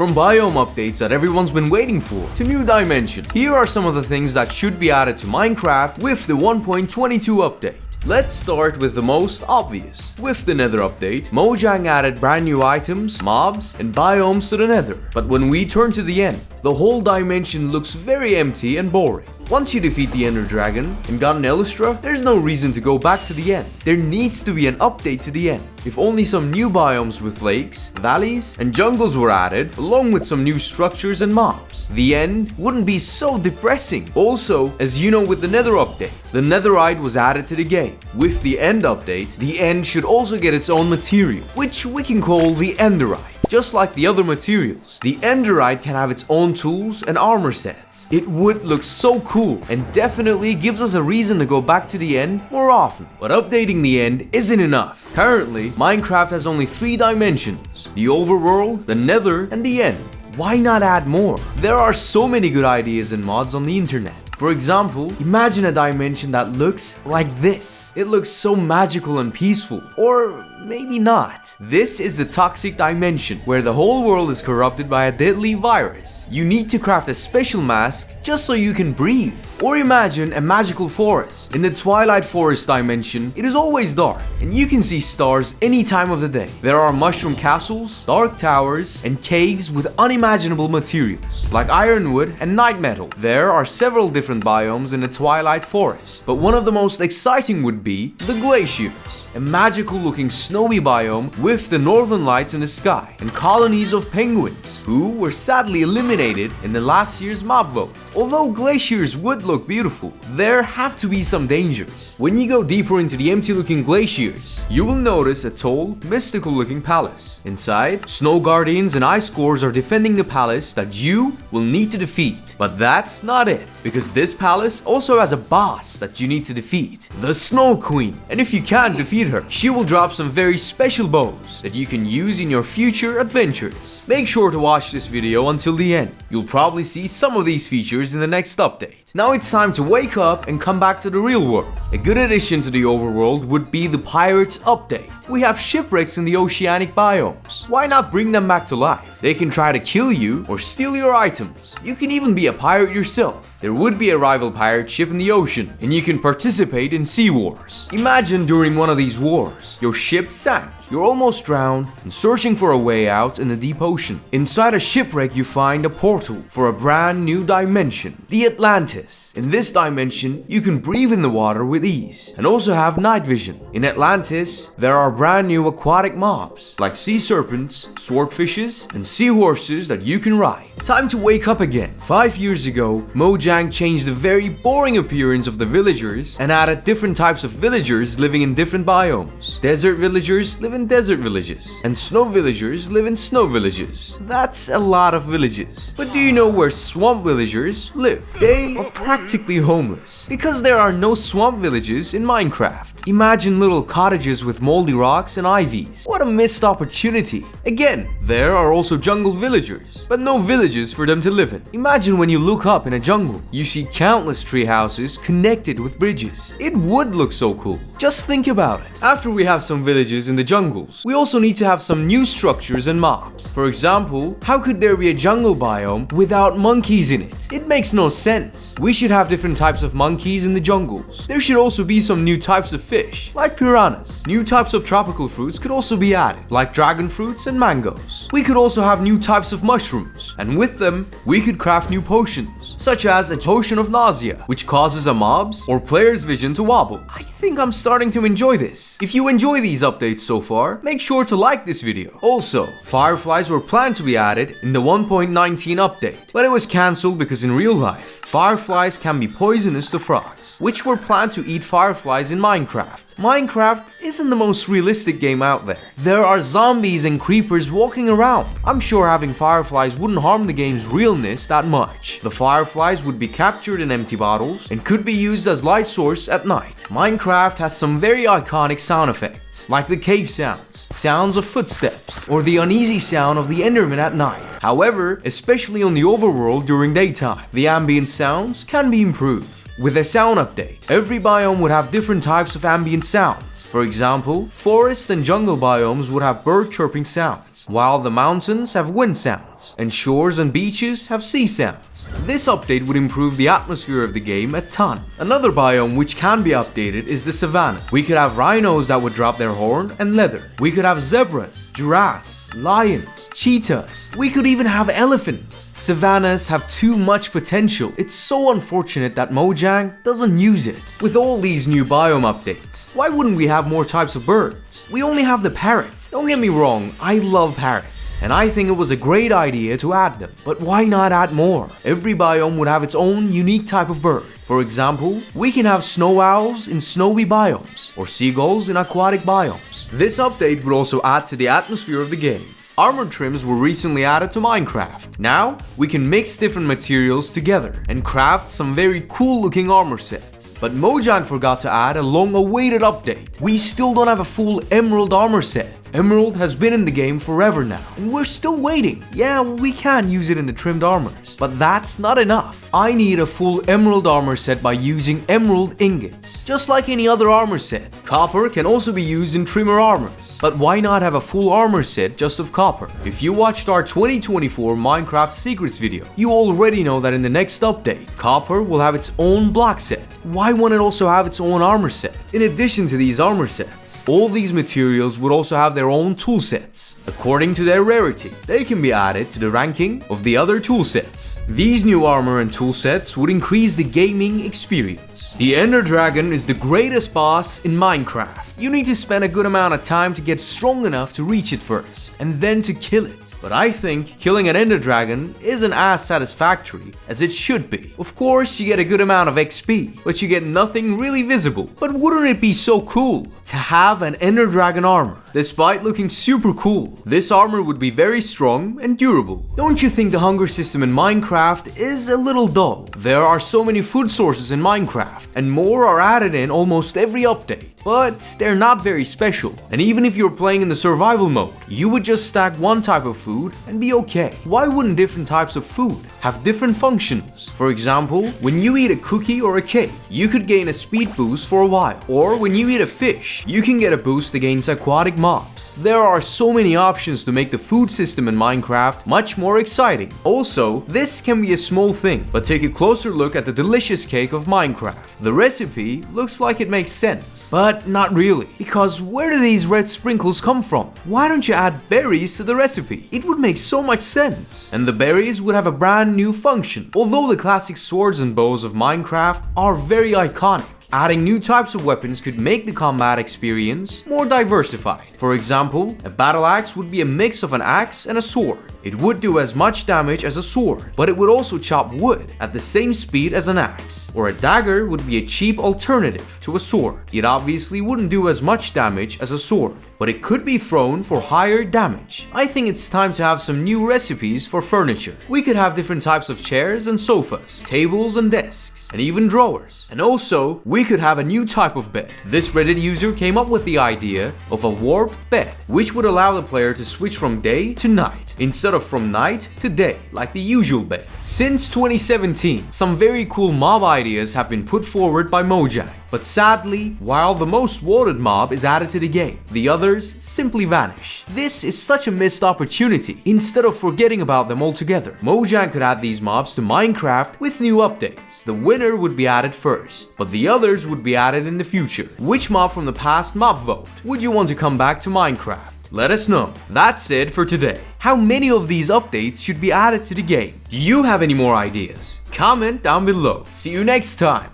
From biome updates that everyone's been waiting for, to new dimensions, here are some of the things that should be added to Minecraft with the 1.22 update. Let's start with the most obvious. With the Nether update, Mojang added brand new items, mobs, and biomes to the Nether. But when we turn to the end, the whole dimension looks very empty and boring. Once you defeat the Ender Dragon and got an Elytra, there's no reason to go back to the end. There needs to be an update to the end. If only some new biomes with lakes, valleys, and jungles were added, along with some new structures and mobs, the end wouldn't be so depressing. Also, as you know with the Nether update, the Netherite was added to the game. With the end update, the end should also get its own material, which we can call the Enderite. Just like the other materials, the Enderite can have its own tools and armor sets. It would look so cool and definitely gives us a reason to go back to the end more often. But updating the end isn't enough. Currently, Minecraft has only 3 dimensions: the overworld, the Nether, and the end. Why not add more? There are so many good ideas and mods on the internet. For example, imagine a dimension that looks like this. It looks so magical and peaceful. Or maybe not. This is the toxic dimension, where the whole world is corrupted by a deadly virus. You need to craft a special mask just so you can breathe. Or imagine a magical forest. In the Twilight Forest dimension, it is always dark, and you can see stars any time of the day. There are mushroom castles, dark towers, and caves with unimaginable materials, like ironwood and night metal. There are several different biomes in the Twilight Forest, but one of the most exciting would be the glaciers, a magical looking snowy biome with the northern lights in the sky, and colonies of penguins, who were sadly eliminated in the last year's mob vote. Although glaciers would look beautiful, there have to be some dangers. When you go deeper into the empty looking glaciers, you will notice a tall, mystical looking palace. Inside, snow guardians and ice cores are defending the palace that you will need to defeat. But that's not it, because this palace also has a boss that you need to defeat, the Snow Queen. And if you can't defeat her, she will drop some very special bows that you can use in your future adventures. Make sure to watch this video until the end. You'll probably see some of these features in the next update. Now it's time to wake up and come back to the real world. A good addition to the overworld would be the Pirates update. We have shipwrecks in the oceanic biomes. Why not bring them back to life? They can try to kill you or steal your items. You can even be a pirate yourself. There would be a rival pirate ship in the ocean, and you can participate in sea wars. Imagine during one of these wars, your ship sank. You're almost drowned and searching for a way out in the deep ocean. Inside a shipwreck you find a portal for a brand new dimension, the Atlantis. In this dimension, you can breathe in the water with ease and also have night vision. In Atlantis, there are brand new aquatic mobs like sea serpents, swordfishes, and seahorses that you can ride. Time to wake up again. 5 years ago, Mojang changed the very boring appearance of the villagers and added different types of villagers living in different biomes. Desert villagers live in desert villages, and snow villagers live in snow villages. That's a lot of villages. But do you know where swamp villagers live? They are practically homeless, because there are no swamp villages in Minecraft. Imagine little cottages with moldy rocks and ivies. What a missed opportunity. Again, there are also jungle villagers, but no villages for them to live in. Imagine when you look up in a jungle, you see countless tree houses connected with bridges. It would look so cool. Just think about it. After we have some villages in the jungles, we also need to have some new structures and mobs. For example, how could there be a jungle biome without monkeys in it? It makes no sense. We should have different types of monkeys in the jungles. There should also be some new types of fish, like piranhas. New types of tropical fruits could also be added, like dragon fruits and mangoes. We could also have new types of mushrooms, and with them, we could craft new potions, such as a potion of nausea, which causes a mob's or player's vision to wobble. I think I'm starting to enjoy this. If you enjoy these updates so far, make sure to like this video. Also, fireflies were planned to be added in the 1.19 update, but it was cancelled because in real life, fireflies can be poisonous to frogs, which were planned to eat fireflies in Minecraft. Minecraft isn't the most realistic game out there. There are zombies and creepers walking around. I'm sure having fireflies wouldn't harm the game's realness that much. The fireflies would be captured in empty bottles and could be used as light source at night. Minecraft has some very iconic sound effects, like the cave sounds, sounds of footsteps, or the uneasy sound of the Enderman at night. However, especially on the overworld during daytime, the ambient sounds can be improved. With a sound update, every biome would have different types of ambient sounds. For example, forest and jungle biomes would have bird chirping sounds, while the mountains have wind sounds. sounds, and shores and beaches have sea sounds. This update would improve the atmosphere of the game a ton. Another biome which can be updated is the Savanna. We could have rhinos that would drop their horn and leather. We could have zebras, giraffes, lions, cheetahs. We could even have elephants. Savannas have too much potential. It's so unfortunate that Mojang doesn't use it. With all these new biome updates, why wouldn't we have more types of birds? We only have the parrot. Don't get me wrong, I love parrots, and I think it was a great idea to add them. But why not add more? Every biome would have its own unique type of bird. For example, we can have snow owls in snowy biomes, or seagulls in aquatic biomes. This update would also add to the atmosphere of the game. Armor trims were recently added to Minecraft. Now, we can mix different materials together and craft some very cool looking armor sets. But Mojang forgot to add a long-awaited update. We still don't have a full emerald armor set. Emerald has been in the game forever now, and we're still waiting. Yeah, we can use it in the trimmed armors, but that's not enough. I need a full emerald armor set by using emerald ingots, just like any other armor set. Copper can also be used in trimmer armors, but why not have a full armor set just of copper? If you watched our 2024 Minecraft Secrets video, you already know that in the next update, copper will have its own block set. Why won't it also have its own armor set? In addition to these armor sets, all these materials would also have their own tool sets. According to their rarity, they can be added to the ranking of the other tool sets. These new armor and tool sets would increase the gaming experience. The Ender Dragon is the greatest boss in Minecraft. You need to spend a good amount of time to get strong enough to reach it first, and then to kill it. But I think killing an Ender Dragon isn't as satisfactory as it should be. Of course, you get a good amount of XP, but you get nothing really visible. But wouldn't it be so cool to have an Ender Dragon armor? Despite looking super cool, this armor would be very strong and durable. Don't you think the hunger system in Minecraft is a little dull? There are so many food sources in Minecraft, and more are added in almost every update. But they're not very special. And even if you're playing in the survival mode, you would just stack one type of food and be okay. Why wouldn't different types of food have different functions? For example, when you eat a cookie or a cake, you could gain a speed boost for a while. Or when you eat a fish, you can get a boost against aquatic mobs. There are so many options to make the food system in Minecraft much more exciting. Also, this can be a small thing, but take a closer look at the delicious cake of Minecraft. The recipe looks like it makes sense, but not really, because where do these red sprinkles come from? Why don't you add berries to the recipe? It would make so much sense, and the berries would have a brand new function. Although the classic swords and bows of Minecraft are very iconic, adding new types of weapons could make the combat experience more diversified. For example, a battle axe would be a mix of an axe and a sword. It would do as much damage as a sword, but it would also chop wood at the same speed as an axe. Or a dagger would be a cheap alternative to a sword. It obviously wouldn't do as much damage as a sword, but it could be thrown for higher damage. I think it's time to have some new recipes for furniture. We could have different types of chairs and sofas, tables and desks, and even drawers. And also, we could have a new type of bed. This Reddit user came up with the idea of a warped bed, which would allow the player to switch from day to night, instead of from night to day, like the usual bed. Since 2017, some very cool mob ideas have been put forward by Mojang. But sadly, while the most wanted mob is added to the game, the others simply vanish. This is such a missed opportunity. Instead of forgetting about them altogether, Mojang could add these mobs to Minecraft with new updates. The winner would be added first, but the others would be added in the future. Which mob from the past mob vote would you want to come back to Minecraft? Let us know. That's it for today. How many of these updates should be added to the game? Do you have any more ideas? Comment down below. See you next time.